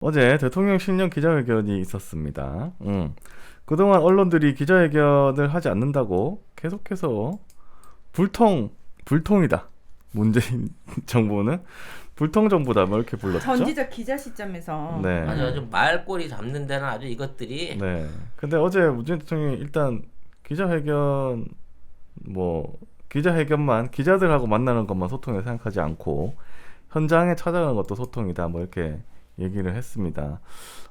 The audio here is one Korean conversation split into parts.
어제 대통령 신년 기자회견이 있었습니다. 그동안 언론들이 기자회견을 하지 않는다고 계속해서 불통이다. 문재인 정부는 불통 정부다. 뭐 이렇게 불렀죠. 전지적 기자 시점에서. 네. 아주 말꼬리 잡는 데는 아주 이것들이. 네. 근데 어제 문재인 대통령이 일단 기자회견만 기자들하고 만나는 것만 소통에 생각하지 않고 현장에 찾아가는 것도 소통이다. 뭐 이렇게 얘기를 했습니다.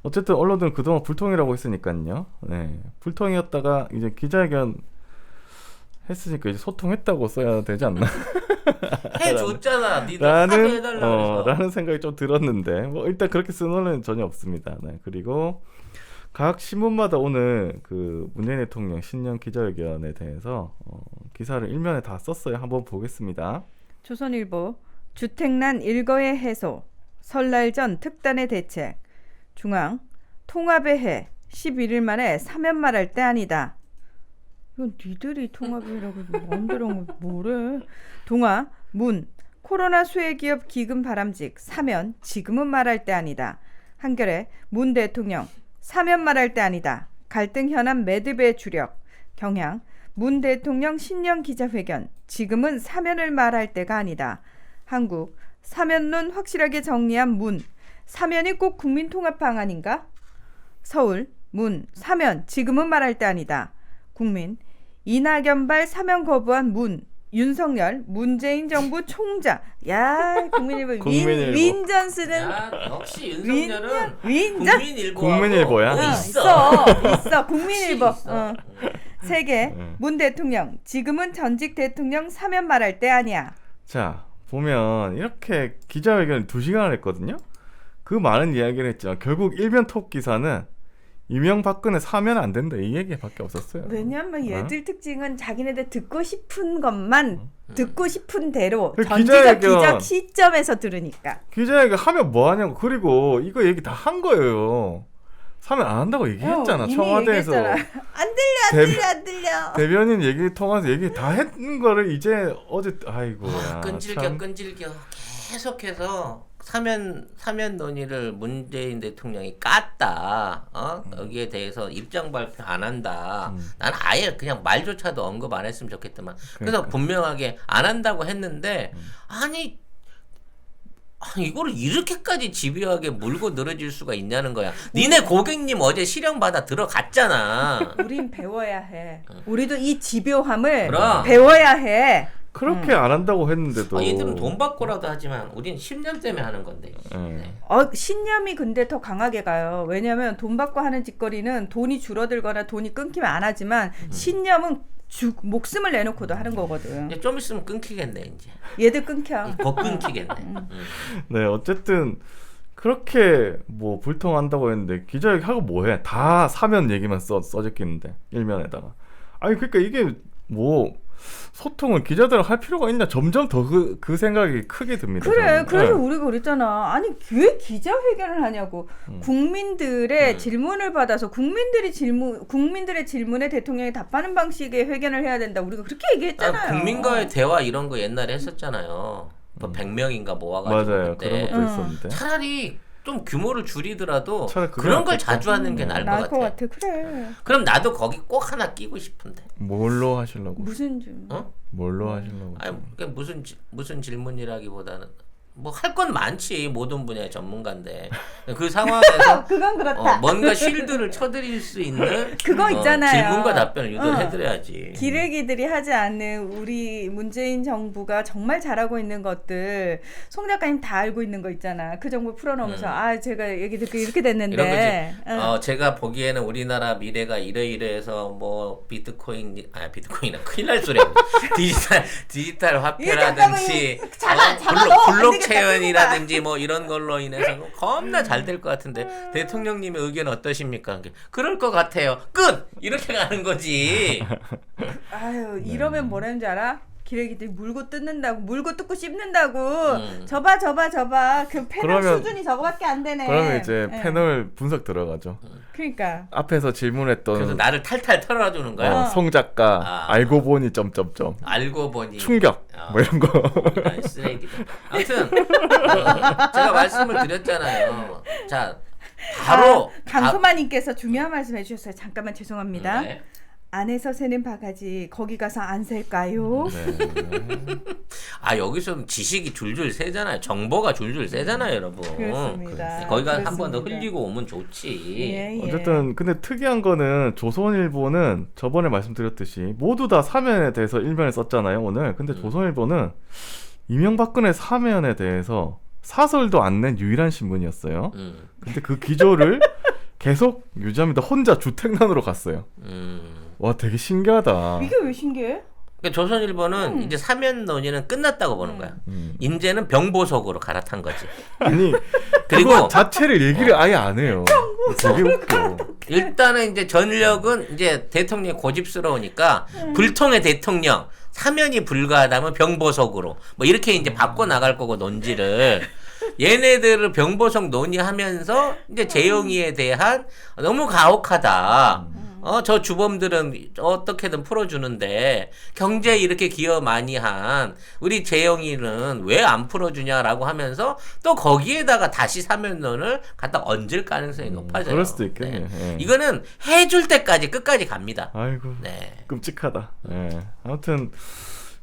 어쨌든 언론들은 그동안 불통이라고 했으니까요. 네. 불통이었다가 이제 기자회견 했으니까 이제 소통했다고 써야 되지 않나? 해줬잖아. 니들 사죄해달라고 라는 생각이 좀 들었는데 뭐 일단 그렇게 쓰는 언론은 전혀 없습니다. 네. 그리고 각 신문마다 오늘 그 문재인 대통령 신년 기자회견에 대해서 기사를 일면에 다 썼어요. 한번 보겠습니다. 조선일보 주택난 일거의 해소 설날 전 특단의 대책 중앙 통합의 해 11일 만에 사면 말할 때 아니다. 이건 니들이 통합이라고 마음대로 한 거 뭐래. 동아 문 코로나 수혜기업 기금 바람직 사면 지금은 말할 때 아니다. 한겨레 문 대통령 사면 말할 때 아니다. 갈등 현안 매듭의 주력 경향 문 대통령 신년 기자회견 지금은 사면을 말할 때가 아니다. 한국 사면론 확실하게 정리한 문 사면이 꼭 국민통합 방안인가? 서울 문 사면 지금은 말할 때 아니다. 국민 이낙연발 사면 거부한 문 윤석열 문재인 정부 총장. 야 국민일보 윈전스는 역시 윤석열은 윈전 국민일보야. 있어 국민일보. 있어. 세계 문 대통령 지금은 전직 대통령 사면 말할 때 아니야. 자 보면 이렇게 기자회견을 2시간을 했거든요. 그 많은 이야기를 했지만 결국 일면 톱 기사는 이명박근혜 사면 안 된다 이 얘기밖에 없었어요. 왜냐면 얘들 특징은 자기네들 듣고 싶은 것만 듣고 싶은 대로 그 전지적 기적 시점에서 들으니까. 기자회견 하면 뭐 하냐고. 그리고 이거 얘기 다 한 거예요. 사면 안 한다고 얘기했잖아. 청와대에서. 안 들려. 대변인 얘기 통해서 얘기 다 했는 거를 이제 어제 아이고야. 끈질겨 계속해서 사면 논의를 문재인 대통령이 깠다. 여기에 대해서 입장 발표 안 한다. 나는 아예 그냥 말조차도 언급 안 했으면 좋겠더만. 그래서 분명하게 안 한다고 했는데 아니 이거를 이렇게까지 집요하게 물고 늘어질 수가 있냐는 거야. 니네 고객님 어제 실형받아 들어갔잖아. 우린 배워야 해. 우리도 이 집요함을 그럼. 배워야 해. 그렇게 안 한다고 했는데도. 얘들은 돈 받고라도 하지만 우린 10년 때문에 하는 건데. 네. 신념이 근데 더 강하게 가요. 왜냐면 돈 받고 하는 짓거리는 돈이 줄어들거나 돈이 끊기면 안 하지만 신념은 목숨을 내놓고도 하는 거거든. 좀 있으면 끊기겠네 이제. 얘들 끊겨. 더 끊기겠네. 네 어쨌든 그렇게 뭐 불통한다고 했는데 기자회견 하고 뭐해? 다 사면 얘기만 써졌겠는데 일면에다가. 아니 그러니까 이게 뭐 소통을 기자들은 할 필요가 있냐 점점 더 그 생각이 크게 듭니다. 그래 저는. 그래서 네. 우리가 그랬잖아. 아니 왜 기자회견을 하냐고. 국민들의 질문을 받아서 국민들의 질문에 대통령이 답하는 방식의 회견을 해야 된다. 우리가 그렇게 얘기했잖아요. 국민과의 대화 이런 거 옛날에 했었잖아요. 뭐 100명인가 모아가지고. 맞아요. 그때. 그런 것도 있었는데. 차라리 좀 규모를 줄이더라도 차라리 그런 걸 낫겠다. 자주 하는 게 나을 나을 것 같아. 그래. 그럼 나도 거기 꼭 하나 끼고 싶은데. 뭘로 하시려고? 무슨 줄. 뭘로 하시려고? 아니 그러니까 무슨 질문이라기보다는 뭐 할 건 많지. 모든 분야의 전문가인데 그 상황에서 그건 그렇다. 뭔가 쉴드를 쳐드릴 수 있는 그거 있잖아요. 질문과 답변을 유도를 해드려야지. 기레기들이 하지 않는 우리 문재인 정부가 정말 잘하고 있는 것들 송 작가님 다 알고 있는 거 있잖아. 그 정보 풀어놓으면서 제가 얘기 듣고 이렇게 됐는데 이런 거지. 제가 보기에는 우리나라 미래가 이러이러해서 뭐 비트코인이 큰일 날 소리야. 디지털 화폐라든지 블록체인이라든지 뭐 이런 걸로 인해서 겁나 잘 될 것 같은데 대통령님의 의견 어떠십니까? 그럴 것 같아요. 끝! 이렇게 가는 거지. 아유 이러면 뭐라는 줄 알아? 기레기들이 물고 뜯고 씹는다고. 저봐 그 패널 수준이 저거밖에 안 되네. 그러면 이제 패널 분석 들어가죠. 그러니까 앞에서 질문했던 그래서 나를 탈탈 털어주는 거야. 송 작가 알고 보니 점점점 알고 보니 충격 뭐 이런 거. 쓰레기다. 아무튼 제가 말씀을 드렸잖아요. 자 바로 강소마님께서 중요한 말씀 해주셨어요. 잠깐만 죄송합니다. 네. 안에서 새는 바가지 거기 가서 안 셀까요? 네. 여기서는 지식이 줄줄 새잖아요. 정보가 줄줄 새잖아요, 여러분. 그렇습니다. 거기가 한 번 더 그렇습니다. 흘리고 오면 좋지. 예, 예. 어쨌든 근데 특이한 거는 조선일보는 저번에 말씀드렸듯이 모두 다 사면에 대해서 일면을 썼잖아요, 오늘. 근데 조선일보는 이명박근혜 사면에 대해서 사설도 안 낸 유일한 신문이었어요. 근데 그 기조를 계속 유지합니다. 혼자 주택난으로 갔어요. 와, 되게 신기하다. 이게 왜 신기해? 그러니까 조선일보는 이제 사면 논의는 끝났다고 보는 거야. 이제는 병보석으로 갈아탄 거지. 아니, 그리고 그거 자체를 얘기를 아예 안 해요. 되게 웃겨. 일단은 이제 전력은 이제 대통령이 고집스러우니까 불통의 대통령 사면이 불가하다면 병보석으로 뭐 이렇게 이제 바꿔 나갈 거고 논지를 얘네들을 병보석 논의하면서 이제 재영이에 대한 너무 가혹하다. 저 주범들은 어떻게든 풀어주는데 경제에 이렇게 기여 많이 한 우리 재영이는 왜 안 풀어주냐라고 하면서 또 거기에다가 다시 사면론을 갖다 얹을 가능성이 높아져요. 그럴 수도 있겠네. 네. 예. 이거는 해줄 때까지 끝까지 갑니다. 아이고, 네. 끔찍하다. 예. 아무튼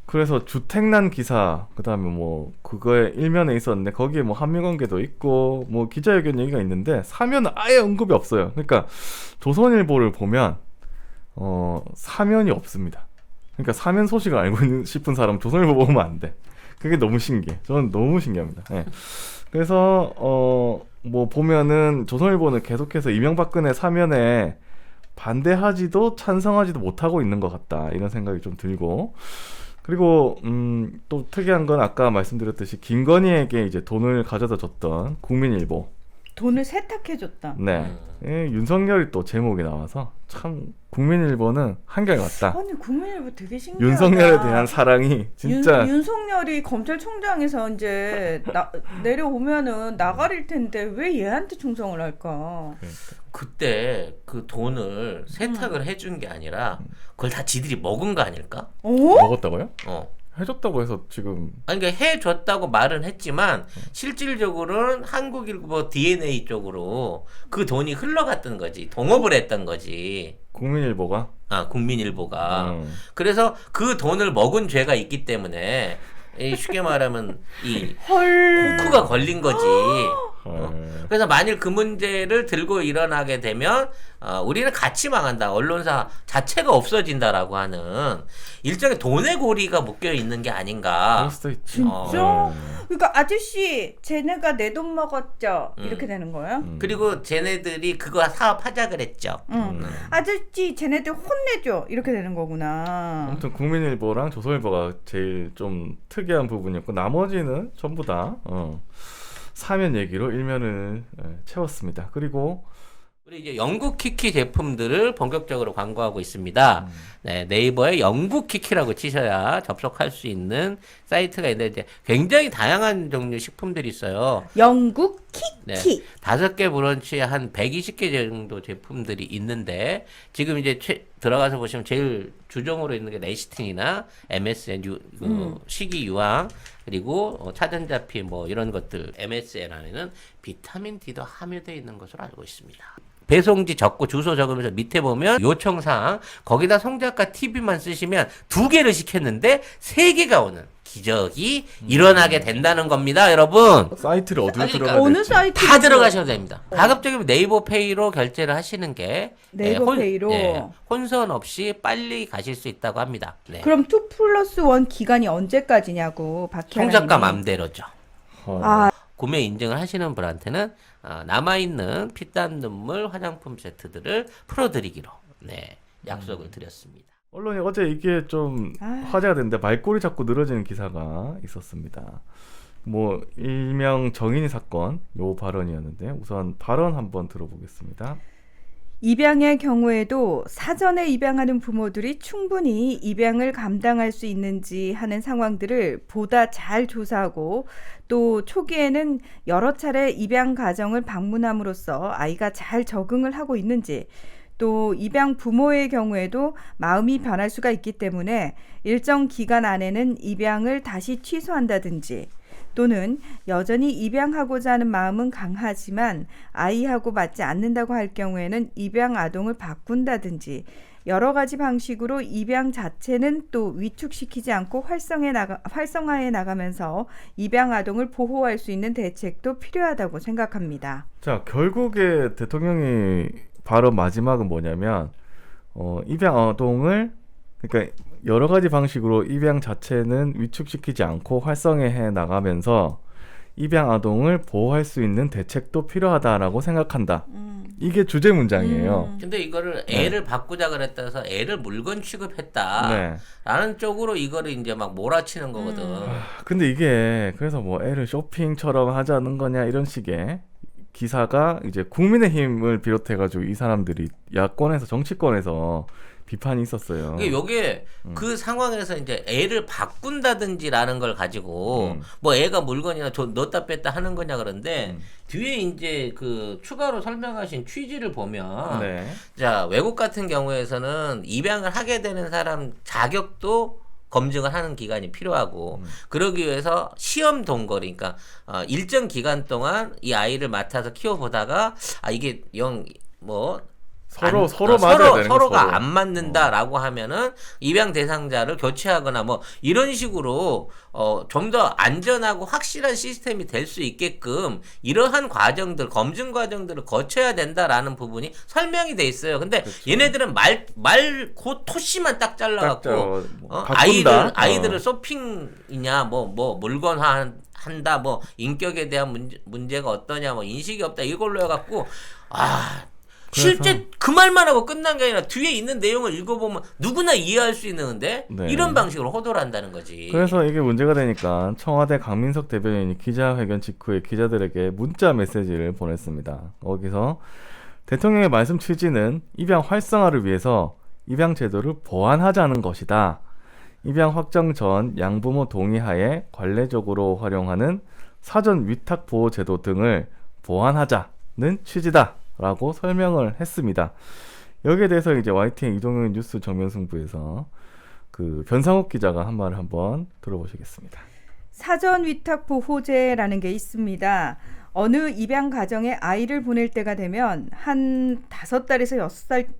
그래서 주택난 기사, 그다음에 뭐 그거에 일면에 있었는데 거기에 뭐 한미관계도 있고 뭐 기자회견 얘기가 있는데 사면은 아예 언급이 없어요. 그러니까 조선일보를 보면 사면이 없습니다. 그러니까 사면 소식을 알고 있는 싶은 사람 조선일보 보면 안 돼. 그게 너무 신기해. 저는 너무 신기합니다. 예. 그래서 뭐 보면은 조선일보는 계속해서 이명박근혜 사면에 반대하지도 찬성하지도 못하고 있는 것 같다, 이런 생각이 좀 들고, 그리고 또 특이한 건 아까 말씀드렸듯이 김건희에게 이제 돈을 가져다 줬던 국민일보, 돈을 세탁해줬다. 네, 예, 윤석열이 또 제목이 나와서 참 국민일보는 한결같다. 아니 국민일보 되게 신기하다. 윤석열에 대한 사랑이 진짜 윤석열이 검찰총장에서 이제 내려오면은 나가릴 텐데 왜 얘한테 충성을 할까? 그때 그 돈을 세탁을 해준 게 아니라 그걸 다 지들이 먹은 거 아닐까? 먹었다고요? 어. 해줬다고 해서 지금 아니 그러니까 해줬다고 말은 했지만 실질적으로는 한국일보 DNA 쪽으로 그 돈이 흘러갔던 거지. 동업을 했던 거지. 국민일보가 국민일보가. 그래서 그 돈을 먹은 죄가 있기 때문에 쉽게 말하면 이 후크가 걸린 거지. 그래서 만일 그 문제를 들고 일어나게 되면 우리는 같이 망한다. 언론사 자체가 없어진다라고 하는 일종의 돈의 고리가 묶여 있는 게 아닌가. 그럴 수도 있지. 진짜? 그러니까 아저씨 쟤네가 내 돈 먹었죠. 이렇게 되는 거예요? 그리고 쟤네들이 그거 사업하자 그랬죠. 아저씨 쟤네들 혼내줘. 이렇게 되는 거구나. 아무튼 국민일보랑 조선일보가 제일 좀 특이한 부분이었고 나머지는 전부 다 사면 얘기로 일면을 채웠습니다. 그리고 우리 이제 영국 키키 제품들을 본격적으로 광고하고 있습니다. 네, 네이버에 영국 키키라고 치셔야 접속할 수 있는 사이트가 있는데 이제 굉장히 다양한 종류 식품들이 있어요. 영국 키키. 네, 5개 브런치에 한 120개 정도 제품들이 있는데 지금 이제 들어가서 보시면 제일 주종으로 있는 게 레시틴이나 MSN, 식이 유황 그리고 차전자피 뭐 이런 것들 MSN 안에는 비타민 D도 함유되어 있는 것으로 알고 있습니다. 배송지 적고 주소 적으면서 밑에 보면 요청사항 거기다 송작가 TV만 쓰시면 2개를 시켰는데 3개가 오는 기적이 일어나게 된다는 겁니다, 여러분. 사이트를 어디로 그러니까 들어가야 어느 될지. 사이트 다 들어가셔도 됩니다. 가급적이면 네이버페이로 결제를 하시는 게 네이버페이로 혼선 없이 빨리 가실 수 있다고 합니다. 네. 그럼 2+1 기간이 언제까지냐고 박혜라 송작가 님이. 맘대로죠. 아, 구매 인증을 하시는 분한테는 남아있는 피땀 눈물 화장품 세트들을 풀어드리기로 약속을 드렸습니다. 언론이 어제 이게 좀 화제가 됐는데 말꼬리 자꾸 늘어지는 기사가 있었습니다. 뭐 일명 정인이 사건 요 발언이었는데 우선 발언 한번 들어보겠습니다. 입양의 경우에도 사전에 입양하는 부모들이 충분히 입양을 감당할 수 있는지 하는 상황들을 보다 잘 조사하고 또 초기에는 여러 차례 입양 가정을 방문함으로써 아이가 잘 적응을 하고 있는지 또 입양 부모의 경우에도 마음이 변할 수가 있기 때문에 일정 기간 안에는 입양을 다시 취소한다든지 또는 여전히 입양하고자 하는 마음은 강하지만 아이하고 맞지 않는다고 할 경우에는 입양 아동을 바꾼다든지 여러 가지 방식으로 입양 자체는 또 위축시키지 않고 활성화해 나가면서 입양 아동을 보호할 수 있는 대책도 필요하다고 생각합니다. 자, 결국에 대통령이 발언 마지막은 뭐냐면 입양 아동을 그러니까 여러 가지 방식으로 입양 자체는 위축시키지 않고 활성화해 나가면서 입양 아동을 보호할 수 있는 대책도 필요하다라고 생각한다. 이게 주제 문장이에요. 근데 이거를 애를 바꾸자 그랬다 해서 애를 물건 취급했다. 네. 라는 쪽으로 이거를 이제 막 몰아치는 거거든. 근데 이게 그래서 뭐 애를 쇼핑처럼 하자는 거냐 이런 식의 기사가 이제 국민의힘을 비롯해가지고 이 사람들이 야권에서 정치권에서 비판이 있었어요. 요게 그 상황에서 이제 애를 바꾼다든지라는 걸 가지고 뭐 애가 물건이나 넣었다 뺐다 하는 거냐 그런데 뒤에 이제 그 추가로 설명하신 취지를 보면 네. 자, 외국 같은 경우에서는 입양을 하게 되는 사람 자격도 검증을 하는 기간이 필요하고 그러기 위해서 시험 동거리 그러니까 일정 기간 동안 이 아이를 맡아서 키워보다가 이게 서로 맞아야 되는 거, 서로가 서로. 안 맞는다라고 하면은 입양 대상자를 교체하거나 뭐 이런 식으로 좀 더 안전하고 확실한 시스템이 될 수 있게끔 이러한 과정들 검증 과정들을 거쳐야 된다라는 부분이 설명이 돼 있어요. 근데 그렇죠. 얘네들은 그 토시만 딱 잘라갖고 바꾼다. 아이들을 쇼핑이냐 뭐 물건화 한다 뭐 인격에 대한 문제가 어떠냐 뭐 인식이 없다 이걸로 해갖고 실제 그 말만 하고 끝난 게 아니라 뒤에 있는 내용을 읽어보면 누구나 이해할 수 있는데 네. 이런 방식으로 호도를 한다는 거지. 그래서 이게 문제가 되니까 청와대 강민석 대변인이 기자회견 직후에 기자들에게 문자 메시지를 보냈습니다. 거기서 대통령의 말씀 취지는 입양 활성화를 위해서 입양 제도를 보완하자는 것이다. 입양 확정 전 양부모 동의하에 관례적으로 활용하는 사전 위탁 보호 제도 등을 보완하자는 취지다. 라고 설명을 했습니다. 여기에 대해서 이제 YTN 이동현 뉴스 정면승부에서 그 변상욱 기자가 한 말을 한번 들어보시겠습니다. 사전 위탁 보호제라는 게 있습니다. 어느 입양 가정에 아이를 보낼 때가 되면 한 5달에서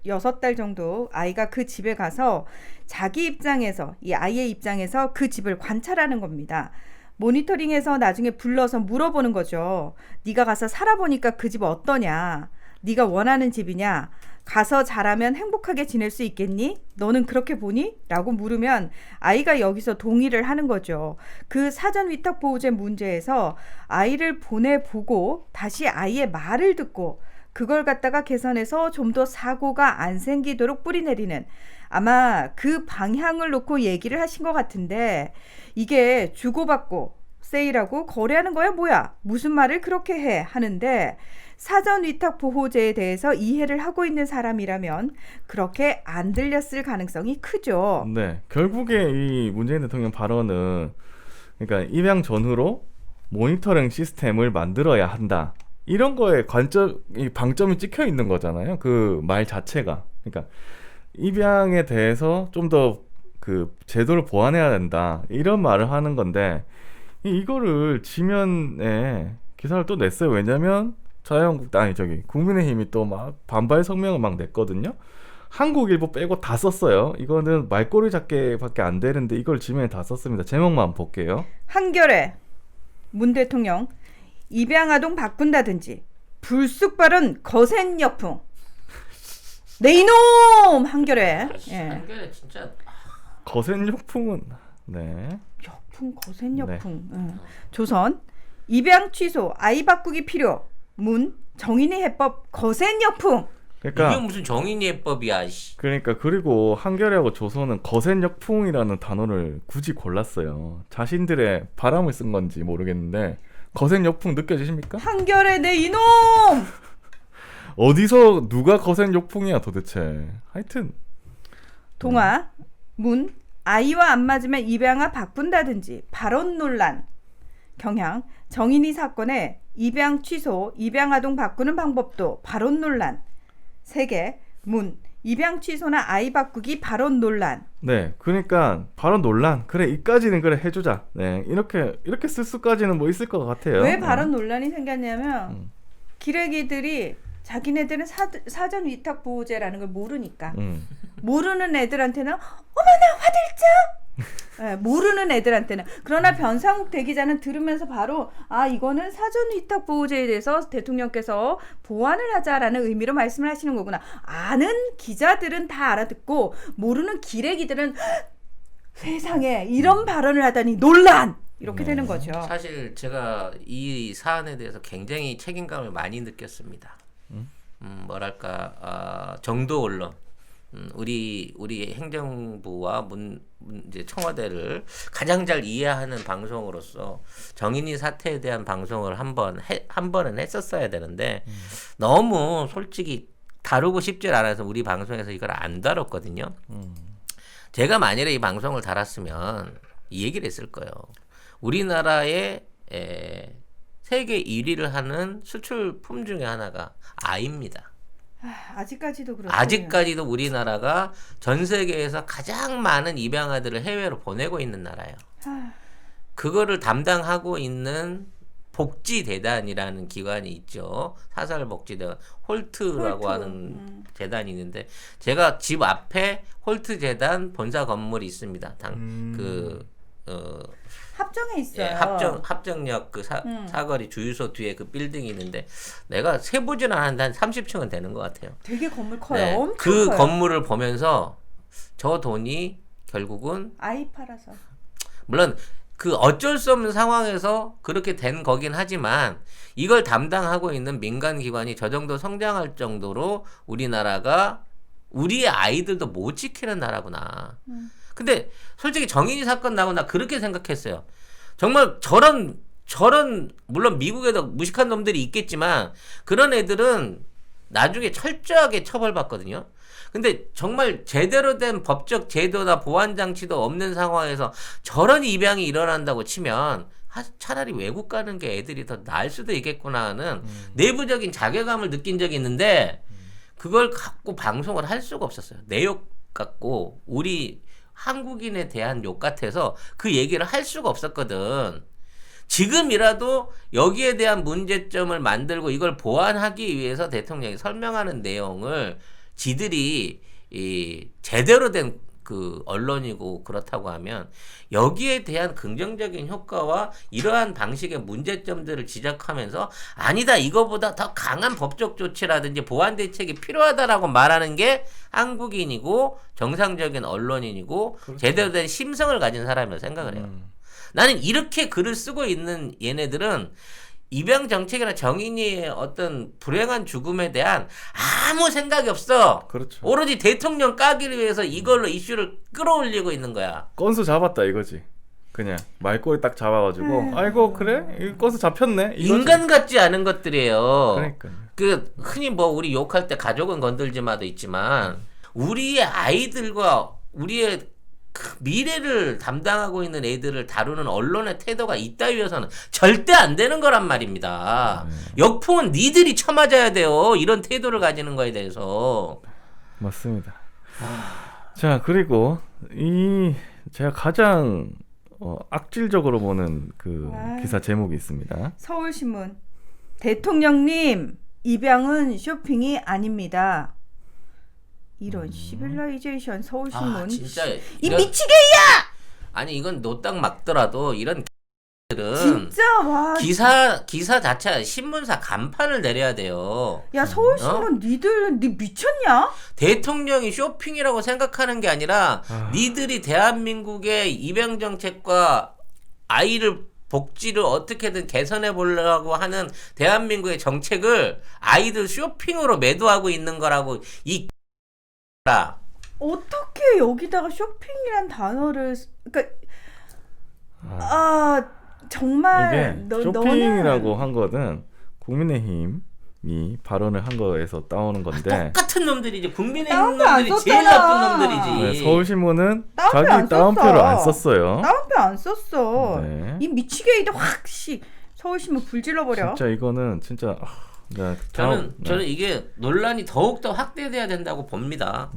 6달 정도 아이가 그 집에 가서 자기 입장에서 이 아이의 입장에서 그 집을 관찰하는 겁니다. 모니터링해서 나중에 불러서 물어보는 거죠. 네가 가서 살아보니까 그 집 어떠냐? 네가 원하는 집이냐? 가서 자라면 행복하게 지낼 수 있겠니? 너는 그렇게 보니? 라고 물으면 아이가 여기서 동의를 하는 거죠. 그 사전 위탁 보호제 문제에서 아이를 보내보고 다시 아이의 말을 듣고 그걸 갖다가 개선해서 좀 더 사고가 안 생기도록 뿌리내리는 아마 그 방향을 놓고 얘기를 하신 것 같은데 이게 주고받고 세일하고 거래하는 거야 뭐야? 무슨 말을 그렇게 해? 하는데 사전 위탁 보호제에 대해서 이해를 하고 있는 사람이라면 그렇게 안 들렸을 가능성이 크죠. 네, 결국에 이 문재인 대통령 발언은 그러니까 입양 전후로 모니터링 시스템을 만들어야 한다. 이런 거에 방점이 찍혀 있는 거잖아요. 그 말 자체가. 그러니까 입양에 대해서 좀 더 그 제도를 보완해야 된다. 이런 말을 하는 건데 이거를 지면에 기사를 또 냈어요. 왜냐면 국민의힘이 또 막 반발 성명을 막 냈거든요. 한국일보 빼고 다 썼어요. 이거는 말꼬리 잡기밖에 안 되는데 이걸 지면에 다 썼습니다. 제목만 볼게요. 한겨레 문 대통령 입양 아동 바꾼다든지 불쑥 발언 거센 역풍. 네 이놈 한겨레. 예. 한겨레 진짜 거센 역풍은 네. 역풍 거센 역풍. 조선 입양 취소 아이 바꾸기 필요. 문 정인이 해법 거센 역풍. 그러니까 이게 무슨 정인이 해법이야. 그러니까 그리고 한겨레하고 조선은 거센 역풍이라는 단어를 굳이 골랐어요. 자신들의 바람을 쓴 건지 모르겠는데 거센 역풍 느껴지십니까? 한겨레 네 이놈. 어디서 누가 거센 역풍이야 도대체. 하여튼 동아 문 아이와 안 맞으면 입양아 바꾼다든지 발언 논란. 경향 정인이 사건에 입양 취소 입양 아동 바꾸는 방법도 발언 논란. 세계 문 입양 취소나 아이 바꾸기 발언 논란. 네, 그러니까 발언 논란. 그래, 이까지는 그래 해주자. 네, 이렇게 쓸 수까지는 뭐 있을 것 같아요. 왜 발언 논란이 생겼냐면 음. 기레기들이 자기네들은 사전 위탁 보호제라는 걸 모르니까 모르는 애들한테는 어머나 화들짝. 네, 모르는 애들한테는. 그러나 변상욱 대기자는 들으면서 바로 이거는 사전 위탁 보호제에 대해서 대통령께서 보완을 하자라는 의미로 말씀을 하시는 거구나. 아는 기자들은 다 알아듣고 모르는 기레기들은 세상에 이런 발언을 하다니 논란 이렇게 되는 거죠. 사실 제가 이 사안에 대해서 굉장히 책임감을 많이 느꼈습니다. 뭐랄까 정도 언론, 우리 행정부와 이제 청와대를 가장 잘 이해하는 방송으로서 정인이 사태에 대한 방송을 한 번은 했었어야 되는데 너무 솔직히 다루고 싶질 않아서 우리 방송에서 이걸 안 다뤘거든요. 제가 만일에 이 방송을 달았으면 이 얘기를 했을 거예요. 우리나라의 세계 1위를 하는 수출품 중에 하나가 아이입니다. 아직까지도 그렇죠. 아직까지도 우리나라가 전 세계에서 가장 많은 입양아들을 해외로 보내고 있는 나라예요. 그거를 담당하고 있는 복지대단이라는 기관이 있죠. 사설복지대단 홀트라고 하는 재단이 있는데 제가 집 앞에 홀트재단 본사 건물이 있습니다. 합정에 있어요. 예, 합정역 그 사거리 주유소 뒤에 그 빌딩이 있는데 내가 세보진 않았는데 한 30층은 되는 것 같아요. 되게 건물 커요. 네, 엄청 그 커요. 건물을 보면서 저 돈이 결국은 아이 팔아서. 물론 그 어쩔 수 없는 상황에서 그렇게 된 거긴 하지만 이걸 담당하고 있는 민간 기관이 저 정도 성장할 정도로 우리나라가 우리의 아이들도 못 지키는 나라구나. 근데 솔직히 정인이 사건 나고 나 그렇게 생각했어요. 정말 저런 물론 미국에도 무식한 놈들이 있겠지만 그런 애들은 나중에 철저하게 처벌받거든요. 근데 정말 제대로 된 법적 제도나 보완 장치도 없는 상황에서 저런 입양이 일어난다고 치면 차라리 외국 가는 게 애들이 더 나을 수도 있겠구나 하는 내부적인 자괴감을 느낀 적이 있는데 그걸 갖고 방송을 할 수가 없었어요. 내 욕 같고 우리 한국인에 대한 욕 같아서 그 얘기를 할 수가 없었거든. 지금이라도 여기에 대한 문제점을 만들고 이걸 보완하기 위해서 대통령이 설명하는 내용을 지들이 제대로 된 그 언론이고 그렇다고 하면 여기에 대한 긍정적인 효과와 이러한 방식의 문제점들을 지적하면서 아니다 이거보다 더 강한 법적 조치라든지 보완 대책이 필요하다라고 말하는 게 한국인이고 정상적인 언론인이고 그렇죠. 제대로 된 심성을 가진 사람이라고 생각을 해요. 나는 이렇게 글을 쓰고 있는 얘네들은 입양 정책이나 정인이의 어떤 불행한 죽음에 대한 아무 생각이 없어. 그렇죠. 오로지 대통령 까기를 위해서 이걸로 이슈를 끌어올리고 있는 거야. 건수 잡았다 이거지. 그냥 말꼬리 딱 잡아가지고 아이고 그래? 이 건수 잡혔네. 이거지. 인간 같지 않은 것들이에요. 그러니까. 그 흔히 뭐 우리 욕할 때 가족은 건들지 마도 있지만 우리의 아이들과 우리의 미래를 담당하고 있는 애들을 다루는 언론의 태도가 이따위여서는 절대 안 되는 거란 말입니다. 역풍은 니들이 쳐맞아야 돼요. 이런 태도를 가지는 거에 대해서. 맞습니다. 자, 그리고 제가 가장 악질적으로 보는 그 기사 제목이 있습니다. 서울신문. 대통령님, 입양은 쇼핑이 아닙니다. 이런 시빌라이제이션. 서울신문. 진짜 이 미치게이야! 아니 이건 노딱 막더라도 이런 들은 진짜 와. 기사 자체 신문사 간판을 내려야 돼요. 야 서울신문 니들 미쳤냐? 대통령이 쇼핑이라고 생각하는 게 아니라 니들이 대한민국의 입양 정책과 아이를 복지를 어떻게든 개선해 보려고 하는 대한민국의 정책을 아이들 쇼핑으로 매도하고 있는 거라고 이 어떻게 여기다가 쇼핑이란 단어를 그러니까 정말 이게 쇼핑이라고 한 거는 국민의힘이 발언을 한 거에서 따오는 건데 똑같은 놈들이지. 국민의힘 따옴표 안 놈들이 제일 썼잖아. 나쁜 놈들이지. 네, 서울신문은 따옴표 자기 안 따옴표를 썼어. 안 썼어요. 따옴표 안 썼어. 네. 이 미치게이들 확 서울신문 불질러버려. 진짜 이거는 진짜 네, 저는 이게 논란이 더욱더 확대돼야 된다고 봅니다.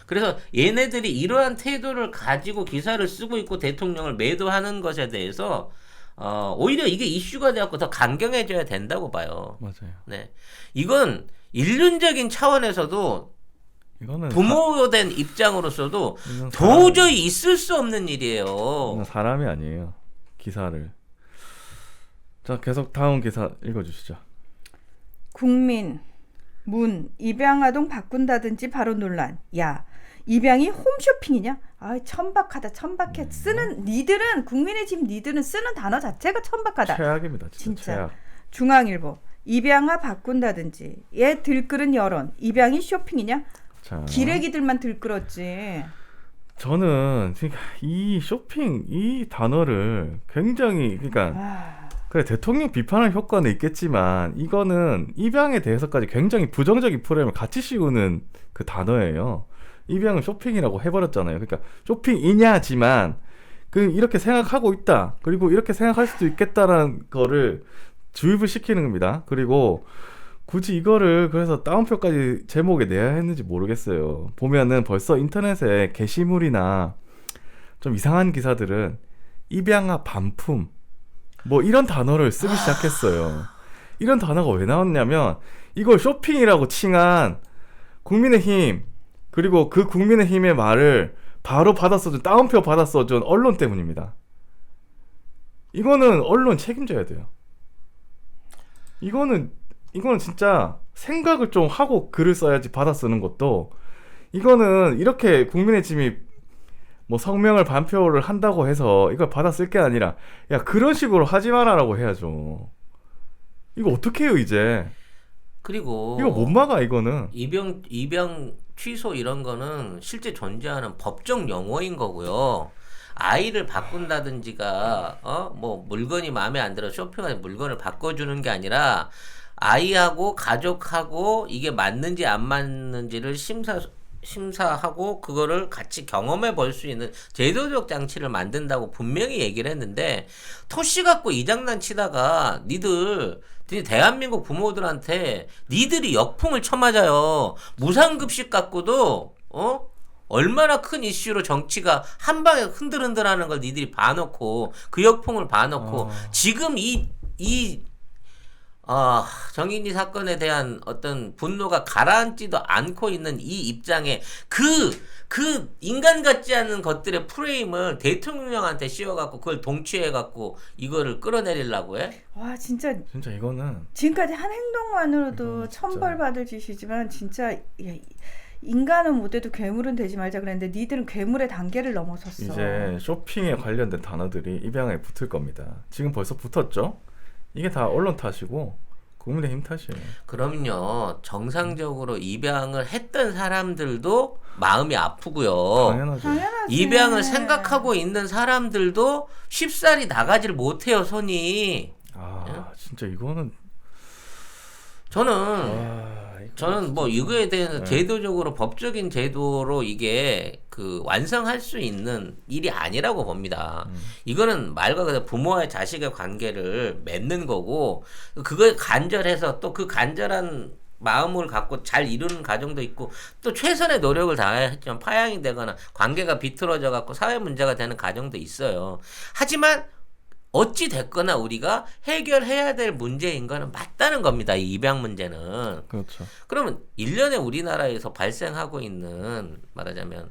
그래서 얘네들이 이러한 태도를 가지고 기사를 쓰고 있고 대통령을 매도하는 것에 대해서 오히려 이게 이슈가 되었고 더 강경해져야 된다고 봐요. 맞아요. 네, 이건 인륜적인 차원에서도 이거는 부모된 입장으로서도 이건 도저히 있을 수 없는 일이에요. 이건 사람이 아니에요. 기사를. 자, 계속 다음 기사 읽어주시죠. 국민 문 입양아동 바꾼다든지 바로 논란. 야, 입양이 홈쇼핑이냐? 아, 천박하다. 천박해. 쓰는 니들은 국민의 집 니들은 쓰는 단어 자체가 천박하다. 최악입니다. 진짜 진짜. 최악. 중앙일보 입양아 바꾼다든지 얘 들끓은 여론. 입양이 쇼핑이냐? 자, 기레기들만 들끓었지. 저는 그러니까 이 쇼핑 이 단어를 굉장히 그러니까 아, 그래 대통령 비판할 효과는 있겠지만 이거는 입양에 대해서까지 굉장히 부정적인 프레임을 같이 씌우는 그 단어예요. 입양은 쇼핑이라고 해버렸잖아요. 그러니까 쇼핑이냐지만 그 이렇게 생각하고 있다. 그리고 이렇게 생각할 수도 있겠다라는 거를 주입을 시키는 겁니다. 그리고 굳이 이거를 그래서 따옴표까지 제목에 내야 했는지 모르겠어요. 보면은 벌써 인터넷에 게시물이나 좀 이상한 기사들은 입양아 반품 뭐 이런 단어를 쓰기 시작했어요. 이런 단어가 왜 나왔냐면 이걸 쇼핑이라고 칭한 국민의힘 그리고 그 국민의힘의 말을 바로 받아 써준 따옴표 받아 써준 언론 때문입니다. 이거는 언론 책임져야 돼요. 이거는 진짜 생각을 좀 하고 글을 써야지 받아 쓰는 것도 이거는 이렇게 국민의 짐이 뭐 성명을 반표를 한다고 해서 이걸 받아 쓸 게 아니라 야 그런 식으로 하지 마라라고 해야죠. 이거 어떻게 해요 이제. 그리고 이거 못 막아 이거는. 입양 취소 이런 거는 실제 존재하는 법적 용어인 거고요. 아이를 바꾼다든지가 뭐 물건이 마음에 안 들어 쇼핑하는 물건을 바꿔주는 게 아니라 아이하고 가족하고 이게 맞는지 안 맞는지를 심사하고 그거를 같이 경험해 볼 수 있는 제도적 장치를 만든다고 분명히 얘기를 했는데 토시 갖고 이 장난 치다가 니들 대한민국 부모들한테 니들이 역풍을 쳐맞아요. 무상급식 갖고도 얼마나 큰 이슈로 정치가 한 방에 흔들흔들하는 걸 니들이 봐놓고 그 역풍을 봐놓고 지금 정인이 사건에 대한 어떤 분노가 가라앉지도 않고 있는 이 입장에 그 인간 같지 않은 것들의 프레임을 대통령한테 씌워갖고 그걸 동취해갖고 이거를 끌어내리려고 해? 와 진짜 이거는 지금까지 한 행동만으로도 이건 진짜. 천벌받을 짓이지만 진짜 인간은 못해도 괴물은 되지 말자 그랬는데 니들은 괴물의 단계를 넘어섰어. 이제 쇼핑에 관련된 단어들이 입양에 붙을 겁니다. 지금 벌써 붙었죠? 이게 다 언론 탓이고 국민의힘 탓이에요. 그럼요. 정상적으로 입양을 했던 사람들도 마음이 아프고요. 당연하죠. 당연하지. 입양을 생각하고 있는 사람들도 쉽사리 나가질 못해요, 손이. 진짜 이거는 저는 뭐 이거에 대해서 네. 제도적으로 법적인 제도로 이게 그 완성할 수 있는 일이 아니라고 봅니다. 이거는 말과 그대로 부모와 자식의 관계를 맺는 거고 그걸 간절해서 또 그 간절한 마음을 갖고 잘 이루는 가정도 있고 또 최선의 노력을 다했지만 파양이 되거나 관계가 비틀어져 갖고 사회 문제가 되는 가정도 있어요. 하지만 어찌 됐거나 우리가 해결해야 될 문제인 거는 맞다는 겁니다. 이 입양 문제는. 그렇죠. 그러면 1년에 우리나라에서 발생하고 있는 말하자면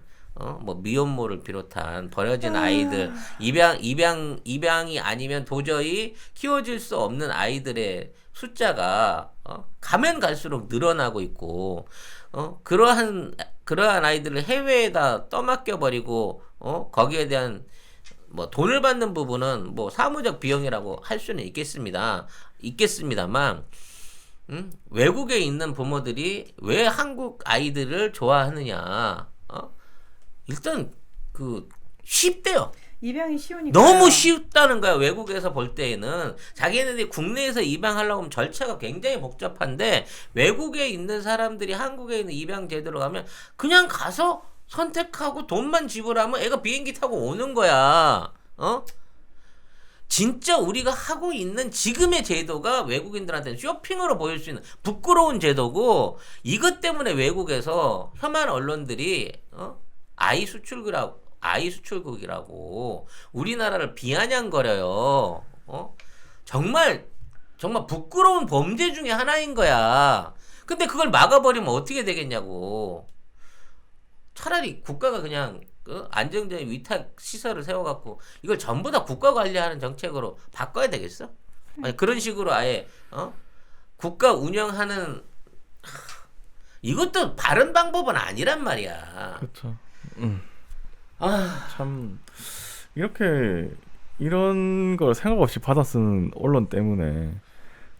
뭐 미혼모를 비롯한 버려진 아이들, 입양이 아니면 도저히 키워질 수 없는 아이들의 숫자가 가면 갈수록 늘어나고 있고 그러한 아이들을 해외에다 떠맡겨 버리고 거기에 대한 뭐 돈을 받는 부분은 뭐 사무적 비용이라고 할 수는 있겠습니다만 외국에 있는 부모들이 왜 한국 아이들을 좋아하느냐? 일단 쉽대요. 입양이 쉬우니까. 너무 쉽다는 거야. 외국에서 볼 때에는 자기네들이 국내에서 입양하려고 하면 절차가 굉장히 복잡한데 외국에 있는 사람들이 한국에 있는 입양 제도로 가면 그냥 가서 선택하고 돈만 지불하면 애가 비행기 타고 오는 거야. 진짜 우리가 하고 있는 지금의 제도가 외국인들한테는 쇼핑으로 보일 수 있는 부끄러운 제도고 이것 때문에 외국에서 혐한 언론들이 아이 수출국이라고 우리나라를 비아냥거려요. 정말 부끄러운 범죄 중에 하나인 거야. 근데 그걸 막아버리면 어떻게 되겠냐고. 차라리 국가가 그냥 안정적인 위탁 시설을 세워갖고 이걸 전부 다 국가 관리하는 정책으로 바꿔야 되겠어? 아니, 그런 식으로 아예 국가 운영하는 이것도 바른 방법은 아니란 말이야. 그렇죠. 아, 참 이렇게 이런 걸 생각 없이 받아 쓰는 언론 때문에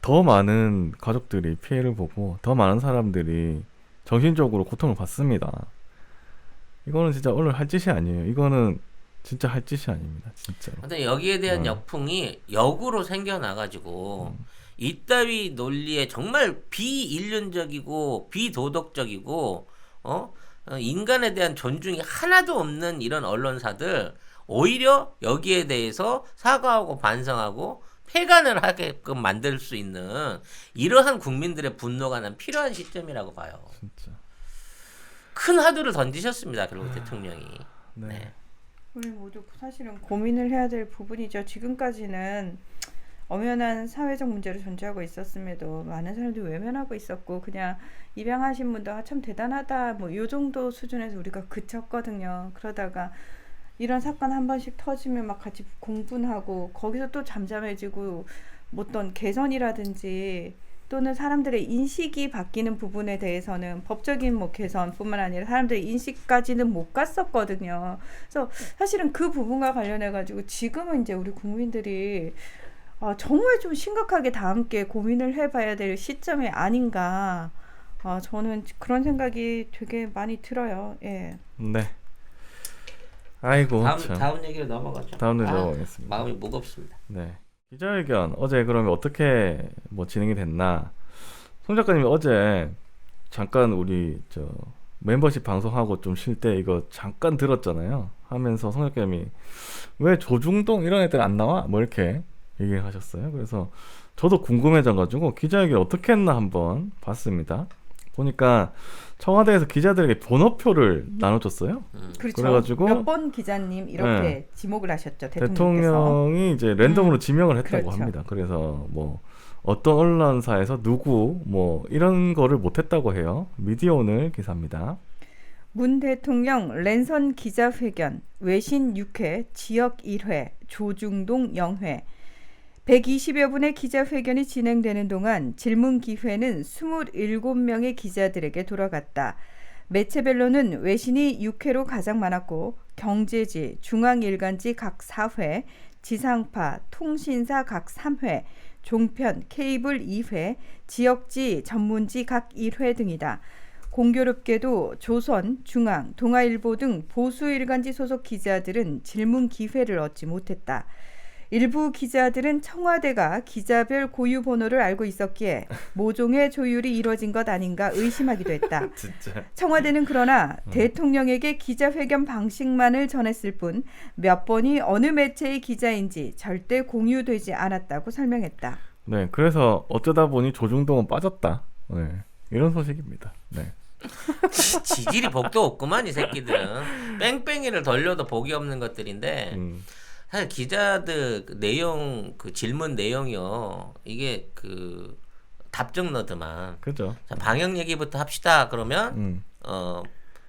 더 많은 가족들이 피해를 보고 더 많은 사람들이 정신적으로 고통을 받습니다. 이거는 진짜 언론 할 짓이 아니에요. 이거는 진짜 할 짓이 아닙니다. 진짜로. 근데 여기에 대한 역풍이 역으로 생겨나가지고 이따위 논리에 정말 비인륜적이고 비도덕적이고 인간에 대한 존중이 하나도 없는 이런 언론사들 오히려 여기에 대해서 사과하고 반성하고 폐간을 하게끔 만들 수 있는 이러한 국민들의 분노가 난 필요한 시점이라고 봐요. 진짜. 큰 화두를 던지셨습니다. 결국 대통령이. 네. 네. 우리 모두 사실은 고민을 해야 될 부분이죠. 지금까지는 엄연한 사회적 문제로 존재하고 있었음에도 많은 사람들이 외면하고 있었고 그냥 입양하신 분도 참 대단하다 뭐 요 정도 수준에서 우리가 그쳤거든요. 그러다가 이런 사건 한 번씩 터지면 막 같이 공분하고 거기서 또 잠잠해지고 어떤 개선이라든지 또는 사람들의 인식이 바뀌는 부분에 대해서는 법적인 뭐 개선뿐만 아니라 사람들의 인식까지는 못 갔었거든요. 그래서 사실은 그 부분과 관련해 가지고 지금은 이제 우리 국민들이 정말 좀 심각하게 다 함께 고민을 해봐야 될 시점이 아닌가. 저는 그런 생각이 되게 많이 들어요. 예. 네. 아이고. 다음 얘기로 넘어가죠. 다음 얘기로 넘어가겠습니다. 마음이 무겁습니다. 네. 기자회견 어제 그러면 어떻게 뭐 진행이 됐나? 송 작가님이 어제 잠깐 우리 멤버십 방송하고 좀 쉴 때 이거 잠깐 들었잖아요. 하면서 송 작가님이 왜 조중동 이런 애들 안 나와? 뭐 이렇게 얘기를 하셨어요. 그래서 저도 궁금해져가지고 기자회견 어떻게 했나 한번 봤습니다. 보니까 청와대에서 기자들에게 번호표를 나눠줬어요. 그렇죠. 그래가지고 몇 번 기자님 이렇게 네. 지목을 하셨죠. 대통령께서. 대통령이 이제 랜덤으로 지명을 했다고 그렇죠. 합니다. 그래서 뭐 어떤 언론사에서 누구 뭐 이런 거를 못했다고 해요. 미디어오늘 기사입니다. 문 대통령 랜선 기자회견 외신 6회 지역 1회 조중동 0회 120여 분의 기자회견이 진행되는 동안 질문 기회는 27명의 기자들에게 돌아갔다. 매체별로는 외신이 6회로 가장 많았고 경제지, 중앙일간지 각 4회, 지상파, 통신사 각 3회, 종편, 케이블 2회, 지역지, 전문지 각 1회 등이다. 공교롭게도 조선, 중앙, 동아일보 등 보수 일간지 소속 기자들은 질문 기회를 얻지 못했다. 일부 기자들은 청와대가 기자별 고유 번호를 알고 있었기에 모종의 조율이 이뤄진 것 아닌가 의심하기도 했다. 진짜. 청와대는 그러나 대통령에게 기자회견 방식만을 전했을 뿐 몇 번이 어느 매체의 기자인지 절대 공유되지 않았다고 설명했다. 네, 그래서 어쩌다 보니 조중동은 빠졌다. 네, 이런 소식입니다. 네. 지질이 복도 없구만 이 새끼들은. 뺑뺑이를 돌려도 복이 없는 것들인데 사실 기자들 내용 그 질문 내용이요 이게 그 답정너드만. 그죠. 자, 방역 얘기부터 합시다 그러면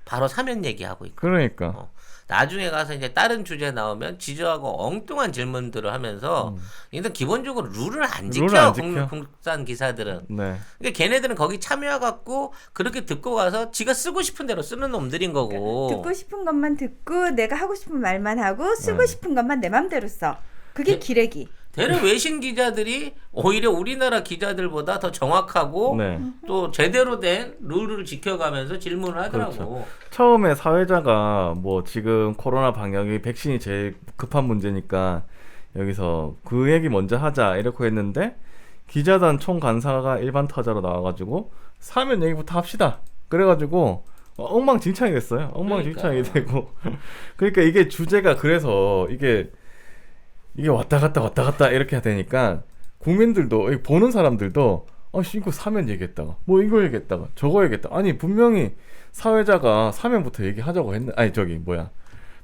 바로 사면 얘기하고 있고. 그러니까. 나중에 가서 이제 다른 주제 나오면 지저하고 엉뚱한 질문들을 하면서 일단 기본적으로 룰을 안 지켜. 국산 기사들은. 네. 그러니까 걔네들은 거기 참여해갖고 그렇게 듣고 가서 지가 쓰고 싶은 대로 쓰는 놈들인 거고. 듣고 싶은 것만 듣고 내가 하고 싶은 말만 하고 쓰고 싶은 것만 내 맘대로 써. 그게 기레기. 대려 외신 기자들이 오히려 우리나라 기자들보다 더 정확하고 네. 또 제대로 된 룰을 지켜가면서 질문을 하더라고. 그렇죠. 처음에 사회자가 뭐 지금 코로나 방역이 백신이 제일 급한 문제니까 여기서 그 얘기 먼저 하자 이렇게 했는데 기자단 총간사가 일반 타자로 나와가지고 사면 얘기부터 합시다. 그래가지고 엉망진창이 됐어요. 엉망진창이 되고 그러니까 이게 주제가 그래서 이게 이게 왔다 갔다 이렇게 되니까 국민들도 보는 사람들도 이거 사면 얘기했다가 뭐 이거 얘기했다가 저거 얘기했다. 아니 분명히 사회자가 사면부터 얘기하자고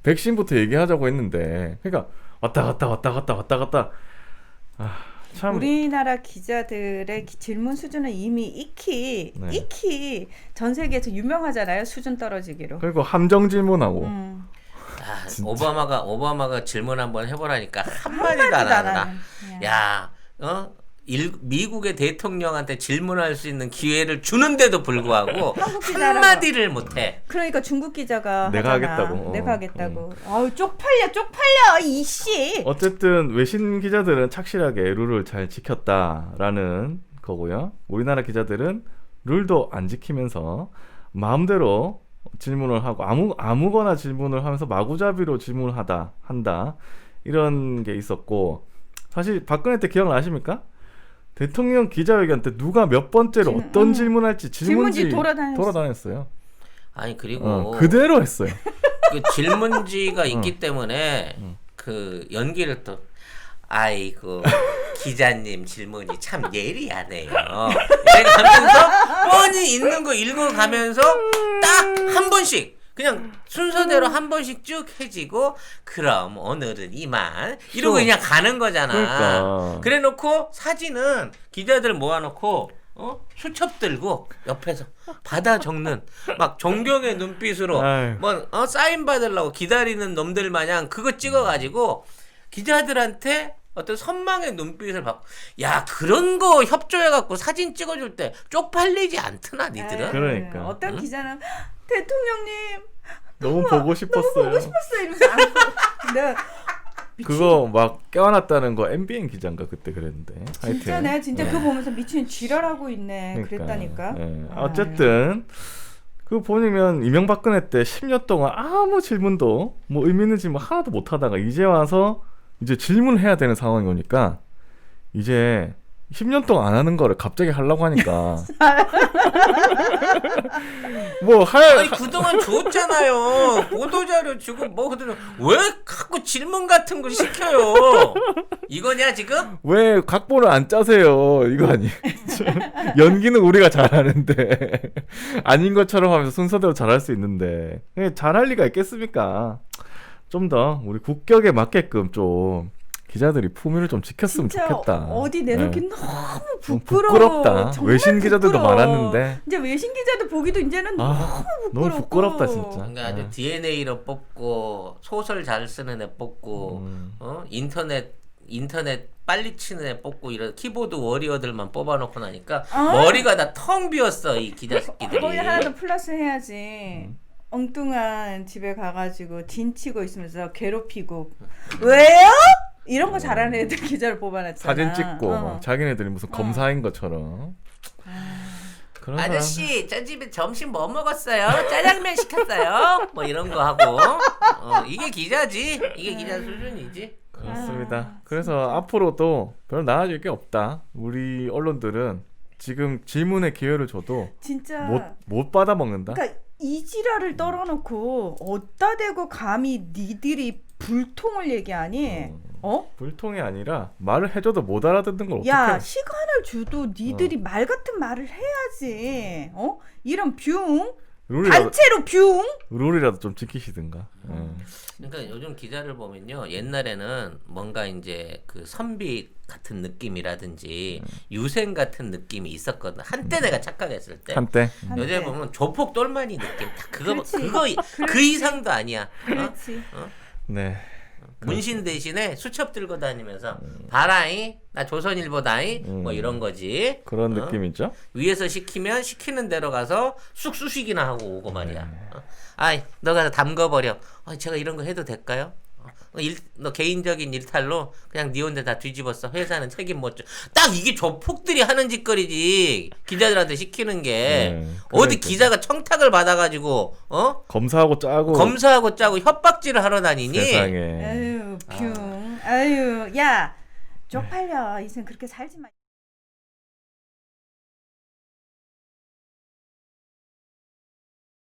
백신부터 얘기하자고 했는데 그러니까 왔다 갔다 참 우리나라 기자들의 질문 수준은 이미 익히 전 세계에서 유명하잖아요. 수준 떨어지기로. 그리고 함정 질문하고 오바마가 질문 한번 해보라니까 한마디도 안 하더라. 야, 미국의 대통령한테 질문할 수 있는 기회를 주는데도 불구하고 한마디를 못해. 그러니까 중국 기자가 내가 하잖아. 하겠다고. 내가 하겠다고. 아우 쪽팔려 이씨. 어쨌든 외신 기자들은 착실하게 룰을 잘 지켰다라는 거고요. 우리나라 기자들은 룰도 안 지키면서 마음대로 질문을 하고 아무거나 질문을 하면서 마구잡이로 질문을 한다 이런 게 있었고, 사실 박근혜 때 기억나십니까? 대통령 기자회견 때 누가 몇 번째로 어떤 질문할지 질문지 돌아다녔어요. 아니 그리고 그대로 했어요. 그 질문지가 있기 때문에 그 연기를 또 아이고 기자님 질문이 참 예리하네요. 이러면서 뻔히 있는 거 읽어가면서 딱 한 번씩 그냥 순서대로 한 번씩 쭉 해지고 그럼 오늘은 이만 이러고 그냥 가는 거잖아. 그러니까. 그래놓고 사진은 기자들 모아놓고 수첩 들고 옆에서 받아 적는 막 존경의 눈빛으로 사인 받으려고 기다리는 놈들 마냥 그거 찍어가지고 기자들한테 어떤 선망의 눈빛을 받고, 야 그런 거 협조해갖고 사진 찍어줄 때 쪽팔리지 않더나 니들은? 그러니까 어떤 기자는 대통령님 너무 보고 싶었어요. 이러면서 내가 그거 막 껴안았다는 거 MBN 기자인가 그때 그랬는데. 진짜 내가 진짜 그거 보면서 미친 지랄하고 있네. 그랬다니까. 어쨌든 그거 보면 이명박근혜 때 10년 동안 아무 질문도 뭐 의미 있는 질문 하나도 못 하다가 이제 와서 이제 질문해야 되는 상황이 오니까 이제 10년 동안 안 하는 거를 갑자기 하려고 하니까 아니 그동안 줬잖아요. 보도자료 주고 뭐 그러더니 왜 자꾸 질문 같은 거 시켜요? 이거냐 지금? 왜 각본을 안 짜세요? 이거 아니. 연기는 우리가 잘하는데 아닌 것처럼 하면서 순서대로 잘할 수 있는데 잘할 리가 있겠습니까? 좀 더 우리 국격에 맞게끔 좀 기자들이 품위를 좀 지켰으면 좋겠다. 어디 내놓기 너무 부끄럽다. 외신 기자들도 부끄러워. 많았는데 이제 외신 기자들 보기도 이제는 너무 부끄럽다 진짜. 그러니까 아주 DNA로 뽑고 소설 잘 쓰는 애 뽑고 인터넷 빨리 치는 애 뽑고 이런 키보드 워리어들만 뽑아놓고 나니까 머리가 다 텅 비었어 이 기자 새끼들이. 거기 하나 더 플러스 해야지. 엉뚱한 집에 가가지고 진치고 있으면서 괴롭히고 왜요? 이런 거 잘하는 애들 기자를 뽑아놨잖아. 사진 찍고 막 자기네들이 무슨 검사인 것처럼. 그런 아저씨 저 집에 점심 뭐 먹었어요? 짜장면 시켰어요? 뭐 이런 거 하고 이게 기자지. 이게 기자 수준이지. 그렇습니다. 그래서 앞으로도 별 나아질 게 없다. 우리 언론들은 지금 질문의 기회를 줘도 진짜 못 받아 먹는다. 그러니까 이 지랄을 떨어놓고 어디다 대고 감히 니들이 불통을 얘기하니? 불통이 아니라 말을 해줘도 못 알아듣는 걸 어떻게? 야 시간을 줘도 니들이 말 같은 말을 해야지. 이런 뷰 단체로 뷰 룰이라도 좀 지키시든가. 그러니까 요즘 기자를 보면요, 옛날에는 뭔가 이제 그 선비 같은 느낌이라든지 유생 같은 느낌이 있었거든. 한때 내가 착각했을 때. 한때. 요새 보면 조폭 똘마니 느낌. 그거 그렇지. 그 이상도 아니야. 그렇지. 네. 문신 대신에 수첩 들고 다니면서 봐라이 나 조선일보다이 뭐 이런 거지. 그런 느낌이죠. 위에서 시키면 시키는 대로 가서 쑥쑤시기나 하고 오고 말이야. 아이 너 가서 담궈버려. 제가 이런 거 해도 될까요? 너 개인적인 일탈로 그냥 네 혼자 다 뒤집었어. 회사는 책임 못 져. 딱 이게 조폭들이 하는 짓거리지. 기자들한테 시키는 게 어디 기자가 청탁을 받아가지고 검사하고 짜고 협박질을 하러 다니니. 세상에. 아유 뷰. 아유 야 쪽팔려. 인생 그렇게 살지 마.